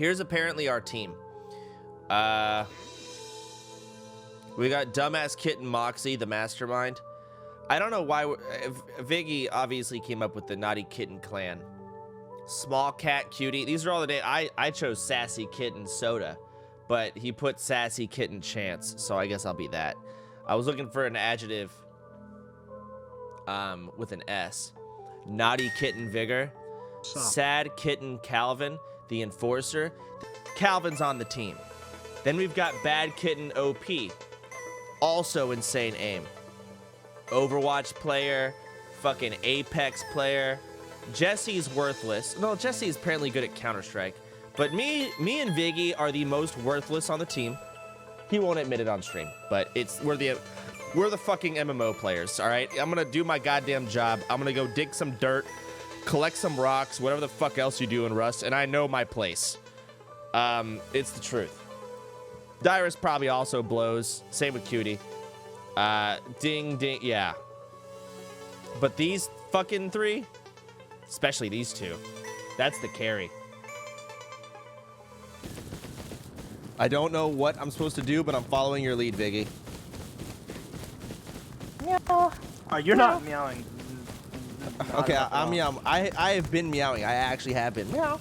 Here's apparently our team. We got Dumbass Kitten Moxie, the mastermind. I don't know why. Viggy obviously came up with the Naughty Kitten Clan. Small Cat Cutie. These are all the names. I chose Sassy Kitten Soda, but he put Sassy Kitten Chance, so I guess I'll be that. I was looking for an adjective with an S. Naughty Kitten Vigor. Sad Kitten Calvin, the Enforcer. Calvin's on the team. Then we've got Bad Kitten OP. Also insane aim. Overwatch player, fucking Apex player. Jesse's worthless. No, Jesse's apparently good at Counter-Strike. But me and Viggy are the most worthless on the team. He won't admit it on stream, but we're the fucking MMO players, all right? I'm gonna do my goddamn job. I'm gonna go dig some dirt, collect some rocks, whatever the fuck else you do in Rust, and I know my place. It's the truth. Dyrus probably also blows. Same with Cutie. Ding, ding, yeah. But these fucking three, especially these two, that's the carry. I don't know what I'm supposed to do, but I'm following your lead, Viggy. Meow. Oh, you're not meowing. Okay, I'm meowing. I have been meowing. I actually have been. Meow.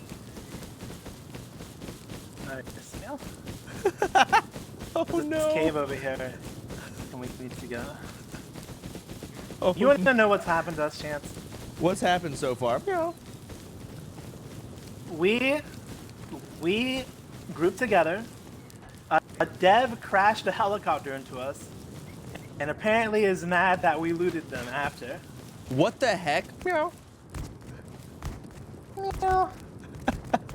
Meow. Oh There's no. This cave over here. And we need to go. Oh, You want to know what's happened to us, Chance? What's happened so far? Meow. We grouped together. A dev crashed a helicopter into us, and apparently is mad that we looted them after. What the heck? Meow. Meow.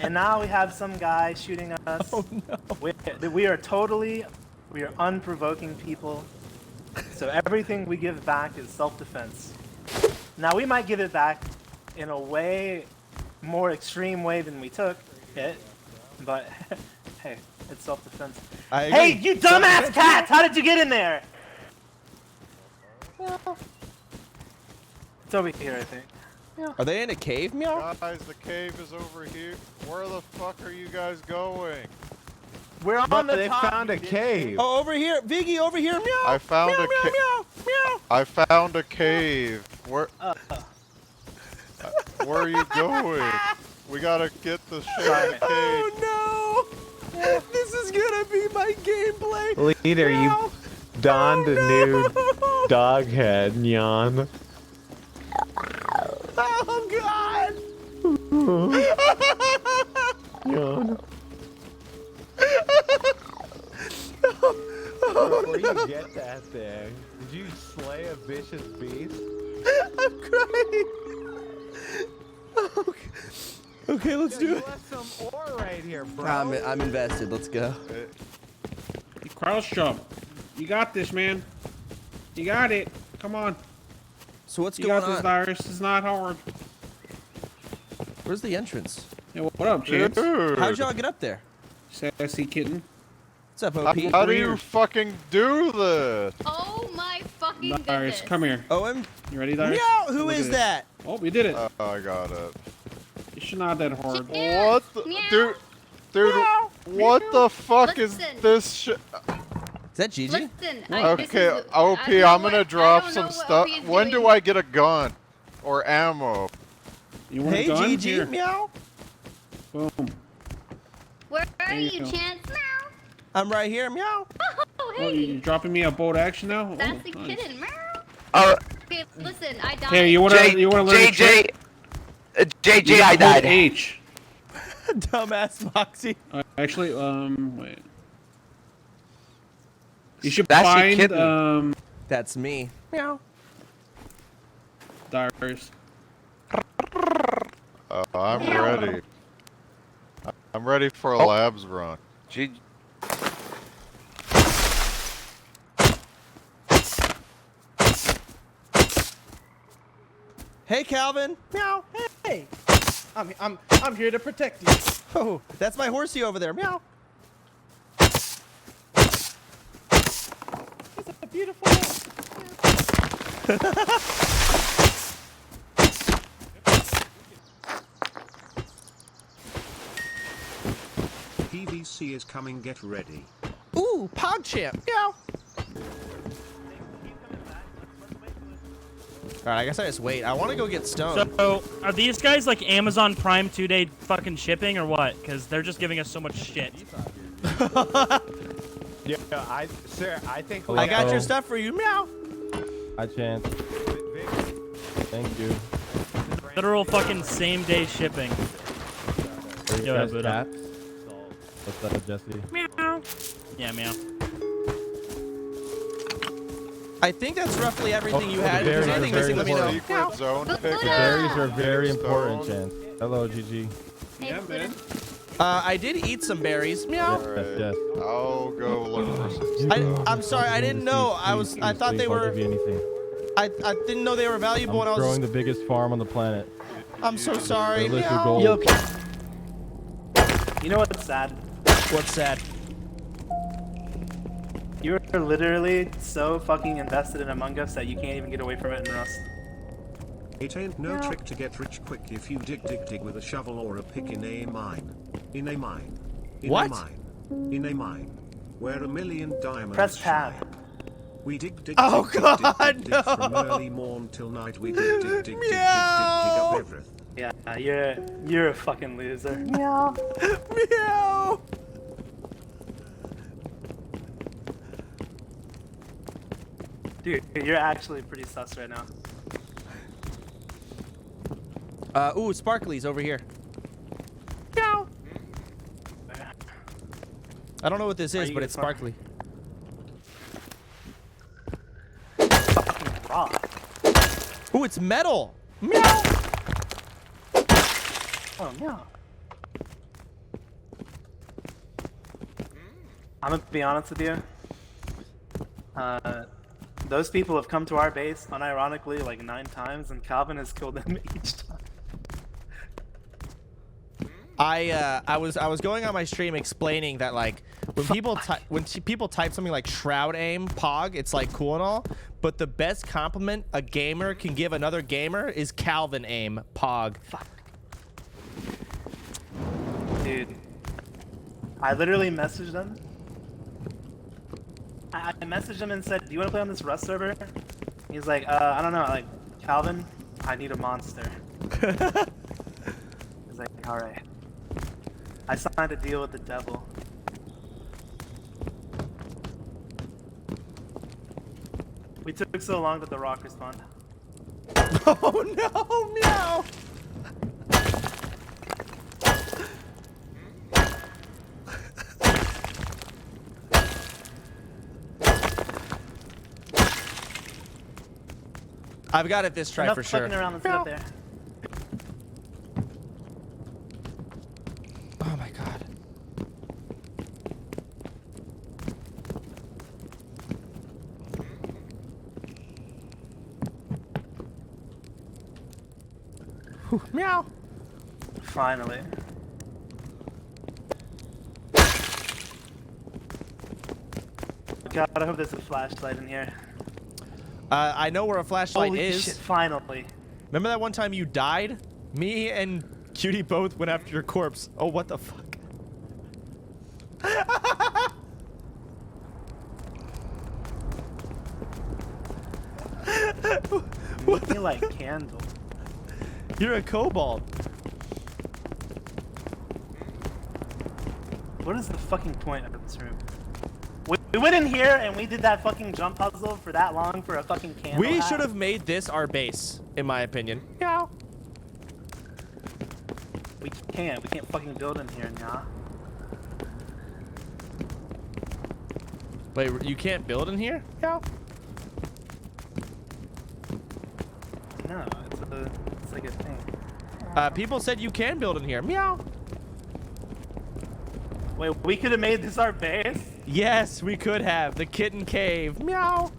And now we have some guy shooting us. Oh no. We are unprovoking people. So everything we give back is self-defense. Now we might give it back in a way more extreme way than we took it, but hey, it's self-defense. Hey, you dumbass cats! How did you get in there? It's over here, I think. Are they in a cave, Meow? Guys, the cave is over here. Where the fuck are you guys going? We're on the They top. found a cave. Oh, over here, Viggy, over here, Meow. I found meow, a meow, cave. meow, meow. I found a cave. Where are you going? We gotta get the shit out of the cave. Oh no! This is gonna be my gameplay. Leader, Meow. you donned a new dog head, Nyan. Oh god! Nyan. Where you get that thing? Did you slay a vicious beast? I'm crying. Okay, let's do You it. left some ore right here, bro. I'm invested. Let's go. Crouch jump. You got this, man. You got it. Come on. So what's You going got this, on? Dyrus. It's not hard. Where's the entrance? Hey, what up, Chance? How'd y'all get up there? Sassy kitten. What's up, OP? How do you fucking do this? Oh my fucking Dyrus, goodness. come here. OM? You ready, Dyrus? Meow! Who Look is at that? this. Oh, we did it. I got it. It should not that hard. Yeah. What the, Meow. dude, what the fuck is Listen. this shit? Is that Gigi? Listen, Okay, this is, OP, I don't know I'm gonna what- drop I don't some know what stuff. OP is When do doing. I get a gun? Or ammo? You want Hey, a gun? Gigi, Here. meow. Boom. Where are There you you, go. Chance? Meow. I'm right here, meow. Oh, Oh, hey. you dropping me a bolt action now? Oh, That's the nice. kitten. Meow. Oh, Okay, listen, I died. Here, you wanna learn a trick? JJ, I died. Hold H. Dumbass Moxie. Actually, wait. You should That's your find, kitten. That's me. Meow. Dyrus. I'm ready. I'm ready for a labs run. Hey, Calvin. Meow. Hey, I'm here to protect you. Oh, that's my horsey over there. Meow. It's a beautiful. PVC is coming, get ready. Ooh, PogChamp. Meow. Alright, I guess I just wait. I want to go get stoned. So, are these guys like Amazon Prime 2-day fucking shipping or what? Because they're just giving us so much shit. Yeah, sir, I think I got your stuff for you. Meow. Hi, Chance. Thank you. Literal fucking same-day shipping. Yo, Yes, Buddha. cat. What's up, Jesse? Meow. Yeah, meow. I think that's roughly everything you the had. If there's berries are anything missing, let me know. Secret zone The pickup. The berries are very Stone. important, Chance. Hello, GG. Hey, Yeah, Buddha. man. I did eat some berries. Meow. Alright, Yes. I'll go look for some stuff. I'm sorry. I didn't know. I thought they I'll were. give you anything. I didn't know they were valuable. I'm And I was. growing the biggest farm on the planet. I'm so sorry. Delicious Meow. gold. Yo, you know what's sad? What's sad? You're literally so fucking invested in Among Us that you can't even get away from it in Rust. It ain't no trick to get rich quick if you dig with a shovel or a pick in a mine. In a mine. In What? a mine. In a mine. Where a million diamonds Press tab. shine. We dig Oh, God, dig from no. early morn till night. We dig Meow. up everything. Yeah, you're a fucking loser. Meow. Meow. Dude, you're actually pretty sus right now. Ooh, Sparkly's over here. Meow. I don't know what this Are is, you but gonna it's spark- sparkly. Fucking rock. Ooh, it's metal. Meow. Oh no. I'm gonna be honest with you. Those people have come to our base unironically like 9 times, and Calvin has killed them each time. I was going on my stream explaining that like when people type something like shroud aim pog, it's like cool and all, but the best compliment a gamer can give another gamer is Calvin aim pog. Fuck. Dude, I literally messaged them. I messaged him and said, "Do you want to play on this Rust server?" He's like, I don't know. Like, Calvin, I need a monster. He's like, all right. I signed a deal with the devil. We took so long that the rock respawned. Oh no, meow. I've got it this try Enough for sure. fucking around, let's get up there. Oh my god. Whew, meow. Finally. God, I hope there's a flashlight in here. I know where a flashlight Holy is. shit, finally. Remember that one time you died? Me and Cutie both went after your corpse. Oh, what the fuck? Make me like candle. You're a kobold. What is the fucking point of this room? We went in here and we did that fucking jump puzzle for that long for a fucking candle. We hat? should have made this our base, in my opinion. Meow. We can't. We can't fucking build in here now. Wait, you can't build in here? Meow. No, it's like a thing. People said you can build in here. Meow. Wait, we could have made this our base? Yes, we could have. The kitten cave. Meow.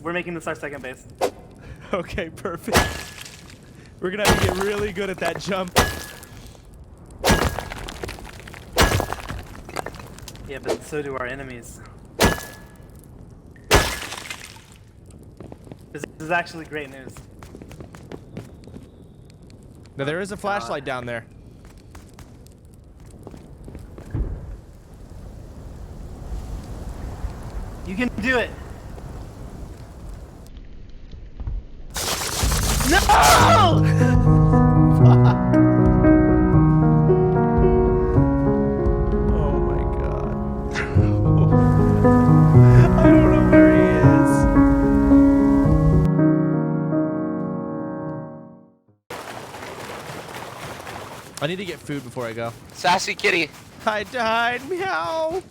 We're making this our second base. Okay, perfect. We're gonna have to get really good at that jump. Yeah, but so do our enemies. This is actually great news. Now there is a flashlight down there. You can do it. No! Oh my god. I don't know where he is. I need to get food before I go. Sassy kitty. I died. Meow.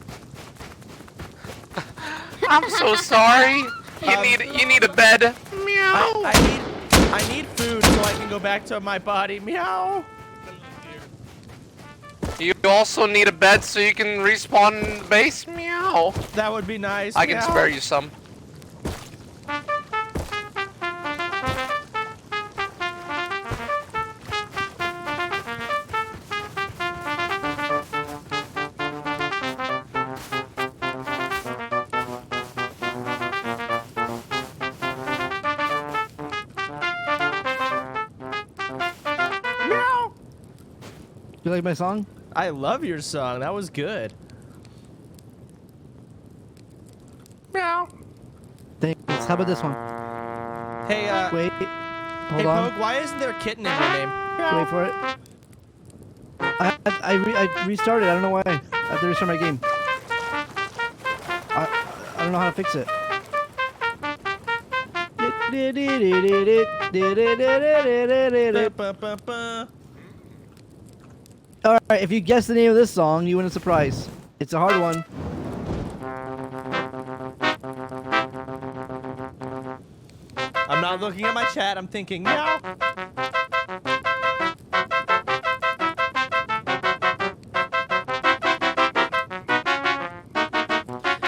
I'm so sorry. You need a bed. Meow. I need food so I can go back to my body. Meow. You also need a bed so you can respawn in the base. Meow. That would be nice. I can Meow. spare you some. Meow. You like my song? I love your song. That was good. Meow. Thanks. How about this one? Hey, Wait. hey, Hold on. Pogue, why isn't there a kitten in your name? Wait for it. I restarted. I don't know why. I have to restart my game. I don't know how to fix it. Alright, if you guess the name of this song, you win a surprise. It's a hard one. I'm not looking at my chat. I'm thinking, meow.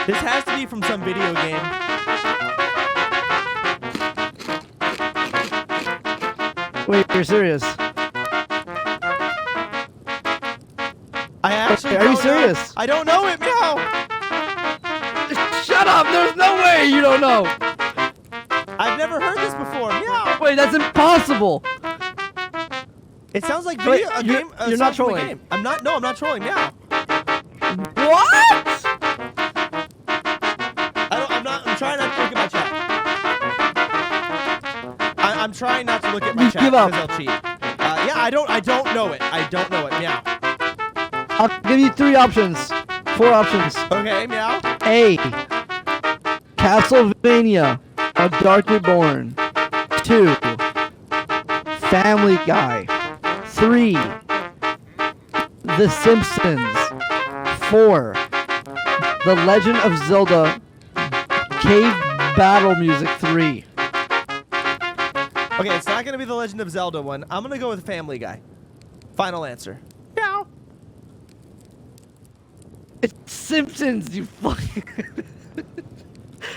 This has to be from some video game. Wait, you're serious? I actually Are you don't know. serious? I don't know it, meow. Shut up! There's no way you don't know! I've never heard this before. Meow. Wait, that's impossible! It sounds like Wait, video. A you're- game. A you're not song from a trolling. game. I'm not. No, I'm not trolling. Meow. What? I'm not. I'm trying not to look at my chat. I'm trying not to look at my You chat give up. because I'll cheat. Yeah, I don't know it. I don't know it. Meow. I'll give you 3 options. 4 options. Okay, meow. A. Castlevania, A Dark Reborn. 2. Family Guy. 3. The Simpsons. 4. The Legend of Zelda Cave Battle Music 3. Okay, it's not gonna be the Legend of Zelda one. I'm gonna go with Family Guy. Final answer. Meow. It's Simpsons, you fucking...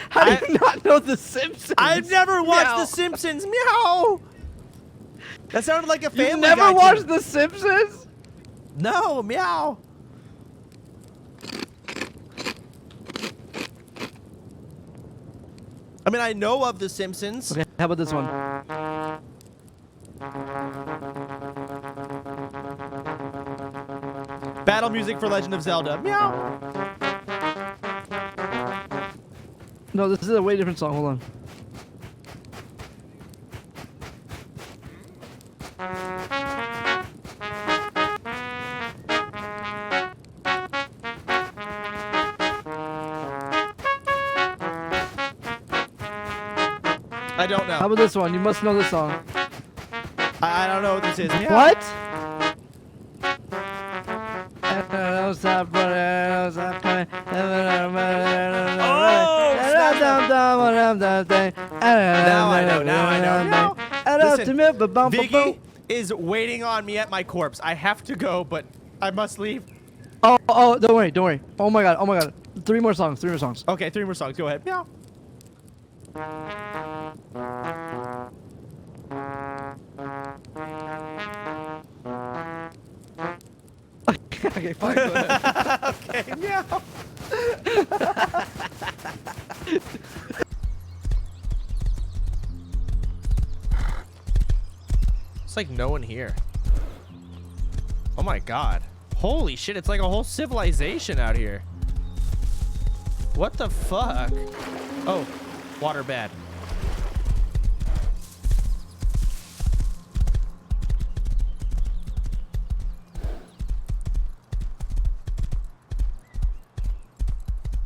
How do you not know The Simpsons? I've never watched Meow. The Simpsons. Meow. That sounded like a Family You never Guy watched thing. The Simpsons? No, meow. I mean, I know of The Simpsons. Okay, how about this one? Battle music for Legend of Zelda. Meow. No, this is a way different song. Hold on. I don't know. How about this one? You must know this song. I don't know what this is. Meow. What? Now I know. Now I know. Meow. Listen, Vicky Vicky. is waiting on me at my corpse. I have to go, but I must leave. Oh, don't worry, don't worry. Oh my god. 3 more songs, 3 more songs. Okay, 3 more songs. Go ahead. Meow. Okay, fine. Go ahead. Okay, meow. It's like no one here. Oh my god. Holy shit, it's like a whole civilization out here. What the fuck? Oh, water bad.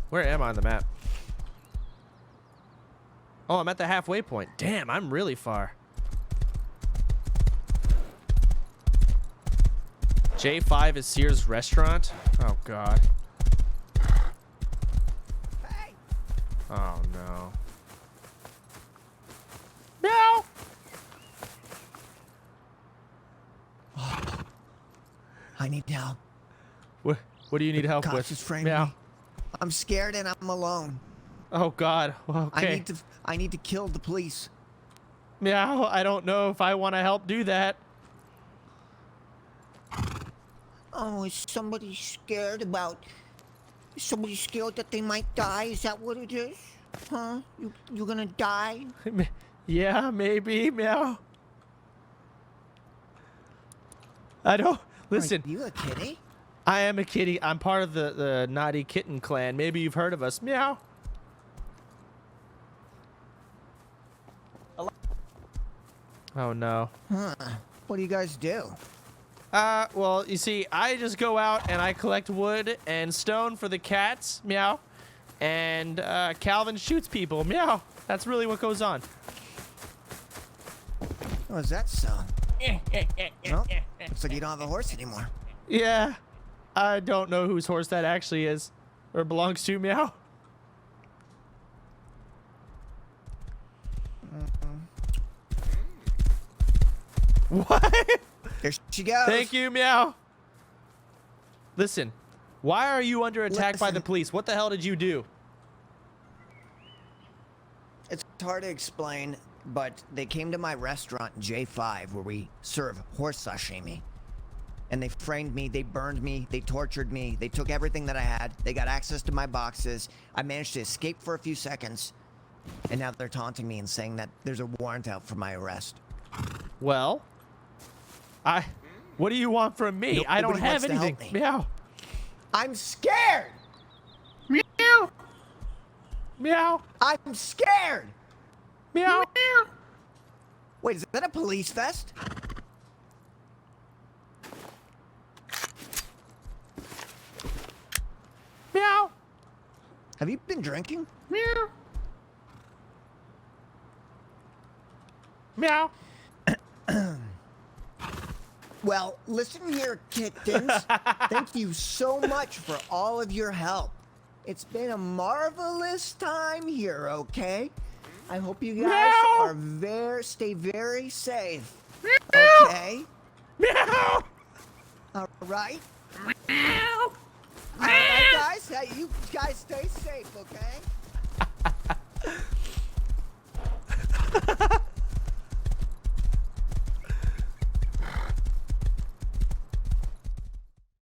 Where am I on the map? Oh, I'm at the halfway point. Damn, I'm really far. J5 is Sears restaurant? Oh, God. Oh, no. No! I need help. What do you need help Cops with? is framing me. I'm scared and I'm alone. Oh, God. Okay. I need to kill the police. Meow, I don't know if I want to help do that. Oh, is somebody scared about... Is somebody scared that they might die? Is that what it is? Huh? You gonna die? Yeah, maybe. Meow. I don't... Listen. Are you a kitty? I am a kitty. I'm part of the Naughty Kitten clan. Maybe you've heard of us. Meow. Oh, no. Huh. What do you guys do? Well, you see, I just go out and I collect wood and stone for the cats. Meow. And, Calvin shoots people. Meow. That's really what goes on. Oh, is that so? Well, looks like you don't have a horse anymore. Yeah. I don't know whose horse that actually is. Or belongs to. Meow. What? Here she goes. Thank you, Meow. Listen, why are you under attack by the police? What the hell did you do? It's hard to explain, but they came to my restaurant, J5, where we serve horse sashimi. And they framed me, they burned me, they tortured me, they took everything that I had, they got access to my boxes. I managed to escape for a few seconds, and now they're taunting me and saying that there's a warrant out for my arrest. Well, what do you want from me? I don't have anything. Meow. I'm scared! Meow. Meow. I'm scared! Meow. Meow. Wait, is that a police vest? Meow. Have you been drinking? Meow. Meow. Well, listen here, Kittens. Thank you so much for all of your help. It's been a marvelous time here, okay? I hope you guys stay very safe. Okay? Meow. All right? Meow. All right, guys. Hey, you guys stay safe, okay?